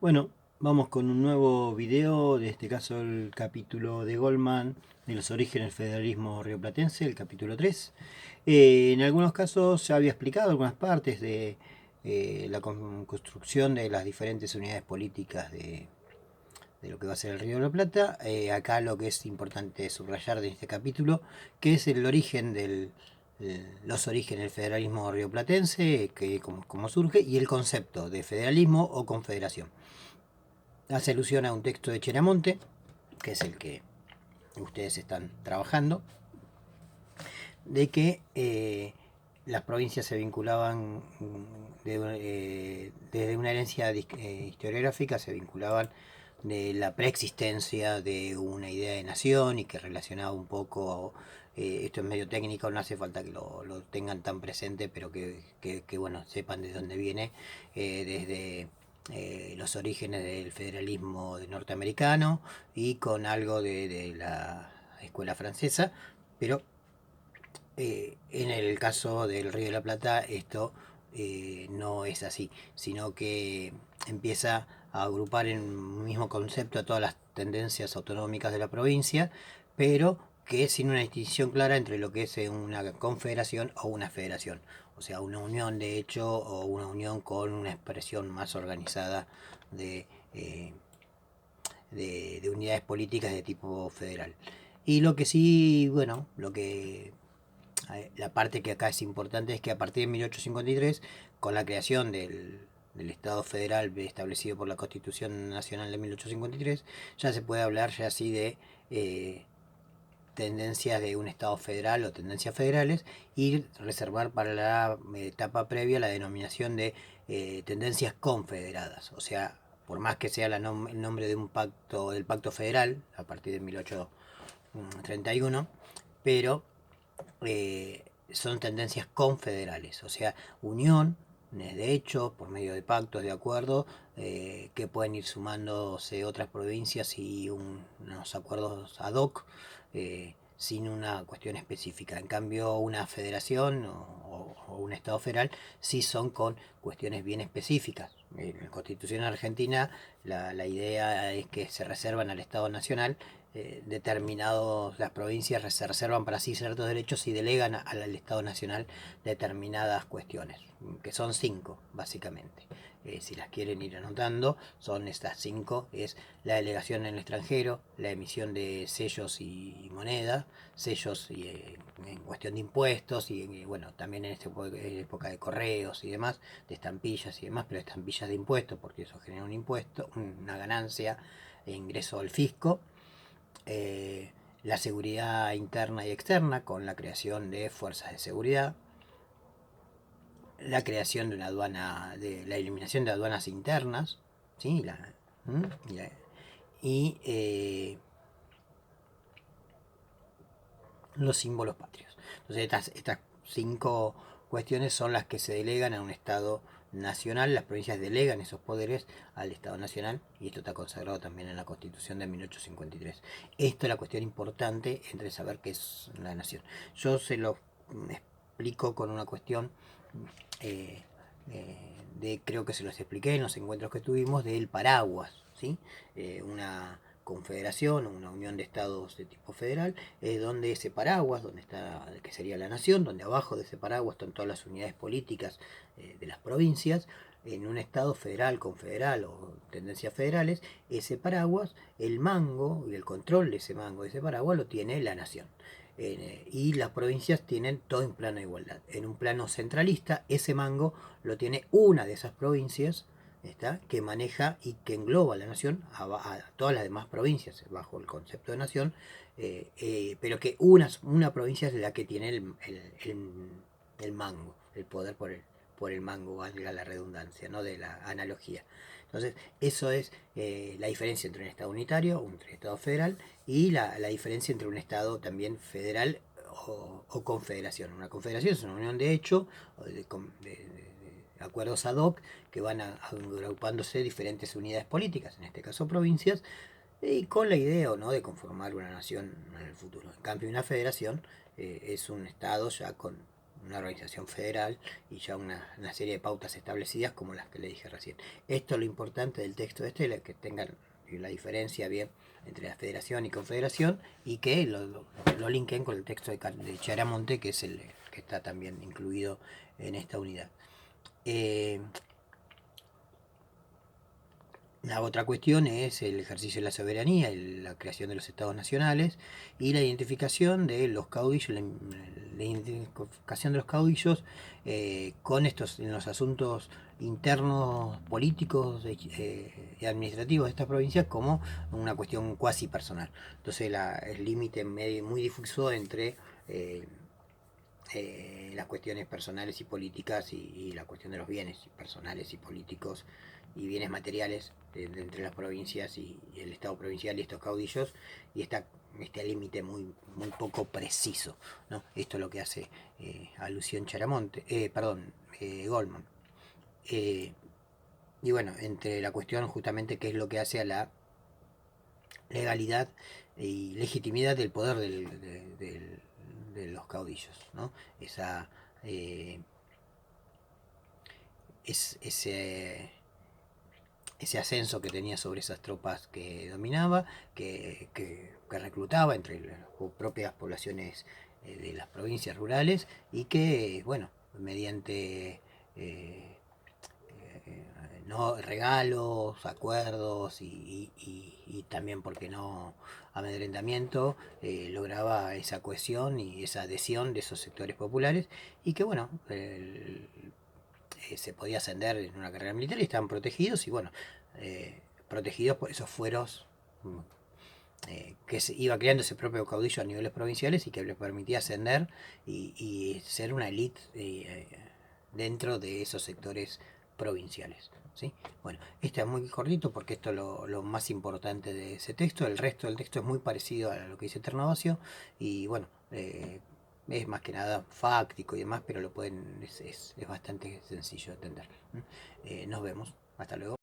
Bueno, vamos con un nuevo video, de este caso el capítulo de Goldman de los orígenes del federalismo rioplatense, el capítulo 3. En algunos casos ya había explicado algunas partes de la construcción de las diferentes unidades políticas de lo que va a ser el Río de la Plata. Acá lo que es importante subrayar de este capítulo, que es el origen los orígenes del federalismo rioplatense, que como surge, y el concepto de federalismo o confederación. Hace alusión a un texto de Cheramonte, que es el que ustedes están trabajando, de que las provincias se vinculaban desde una herencia historiográfica, se vinculaban de la preexistencia de una idea de nación y que relacionaba un poco, esto es medio técnico, no hace falta que lo tengan tan presente, pero que bueno, sepan de dónde viene, desde los orígenes del federalismo norteamericano y con algo de la escuela francesa, pero en el caso del Río de la Plata esto no es así, sino que empieza a agrupar en un mismo concepto a todas las tendencias autonómicas de la provincia, pero que sin una distinción clara entre lo que es una confederación o una federación, o sea, una unión de hecho o una unión con una expresión más organizada de, eh, de unidades políticas de tipo federal. Y lo que sí, bueno, la parte que acá es importante es que a partir de 1853, con la creación del Estado federal establecido por la Constitución Nacional de 1853, ya se puede hablar ya así de tendencias de un Estado federal o tendencias federales y reservar para la etapa previa la denominación de tendencias confederadas. O sea, por más que sea el nombre de un pacto, del pacto federal, a partir de 1831, pero son tendencias confederales, o sea, unión de hecho por medio de pactos, de acuerdos, que pueden ir sumándose otras provincias y unos acuerdos ad hoc, sin una cuestión específica. En cambio, una federación o un Estado federal sí son con cuestiones bien específicas. En la Constitución argentina la idea es que se reservan al Estado Nacional determinados, las provincias se reservan para sí ciertos derechos y delegan al Estado Nacional determinadas cuestiones, que son cinco, básicamente. Si las quieren ir anotando, son estas cinco: es la delegación en el extranjero, la emisión de sellos y moneda, sellos en cuestión de impuestos y bueno, también en esta época de correos y demás, de estampillas y demás, pero estampillas de impuestos, porque eso genera un impuesto, una ganancia e ingreso al fisco. eh, la seguridad interna y externa con la creación de fuerzas de seguridad, la creación de una aduana, de la eliminación de aduanas internas, ¿sí? Y los símbolos patrios. Entonces estas cinco cuestiones son las que se delegan a un Estado nacional. Las provincias delegan esos poderes al Estado nacional y esto está consagrado también en la Constitución de 1853. Esto es la cuestión importante entre saber qué es la nación. Yo se lo explico con una cuestión eh, creo que se los expliqué en los encuentros que tuvimos, del paraguas, ¿sí? Una confederación o una unión de estados de tipo federal, es donde ese paraguas, donde está, que sería la nación, donde abajo de ese paraguas están todas las unidades políticas de las provincias. En un estado federal, confederal o tendencias federales, ese paraguas, el mango y el control de ese mango, de ese paraguas, lo tiene la nación. Y las provincias tienen todo en plano de igualdad. En un plano centralista, ese mango lo tiene una de esas provincias, ¿está? Que maneja y que engloba a la nación, a todas las demás provincias bajo el concepto de nación, pero que una provincia es la que tiene el mango, el poder por el mango, valga la redundancia, ¿no? De la analogía. Entonces, eso es la diferencia entre un Estado unitario, un Estado federal, y la diferencia entre un Estado también federal o confederación. Una confederación es una unión de hecho, de acuerdos ad hoc, que van agrupándose diferentes unidades políticas, en este caso provincias, y con la idea o no de conformar una nación en el futuro. En cambio, una federación es un Estado ya con una organización federal y ya una serie de pautas establecidas como las que le dije recién. Esto es lo importante del texto este, que tengan la diferencia bien entre la federación y confederación, y que lo linken con el texto de Charamonte, que es el que está también incluido en esta unidad. La otra cuestión es el ejercicio de la soberanía, la creación de los estados nacionales y la identificación de los caudillos, la identificación de los caudillos con estos en los asuntos internos políticos y administrativos de estas provincias como una cuestión cuasi personal. Entonces el límite muy difuso entre las cuestiones personales y políticas y la cuestión de los bienes personales y políticos y bienes materiales entre las provincias y el Estado provincial y estos caudillos, y este límite muy poco preciso, ¿no? Esto es lo que hace alusión Charamonte, Goldman. Y bueno, entre la cuestión justamente qué es lo que hace a la legalidad y legitimidad del poder de los caudillos, ¿no? Esa, ese ascenso que tenía sobre esas tropas que dominaba, que reclutaba entre las propias poblaciones de las provincias rurales, y que, bueno, mediante no regalos, acuerdos y también, porque no, amedrentamiento, lograba esa cohesión y esa adhesión de esos sectores populares, y que bueno, se podía ascender en una carrera militar y estaban protegidos, y bueno, protegidos por esos fueros que se iba creando ese propio caudillo a niveles provinciales y que le permitía ascender y ser una élite dentro de esos sectores provinciales. ¿Sí? Bueno, este es muy cortito porque esto es lo más importante de ese texto. El resto del texto es muy parecido a lo que dice Ternavasio y bueno, es más que nada fáctico y demás, pero es bastante sencillo de entender. Nos vemos. Hasta luego.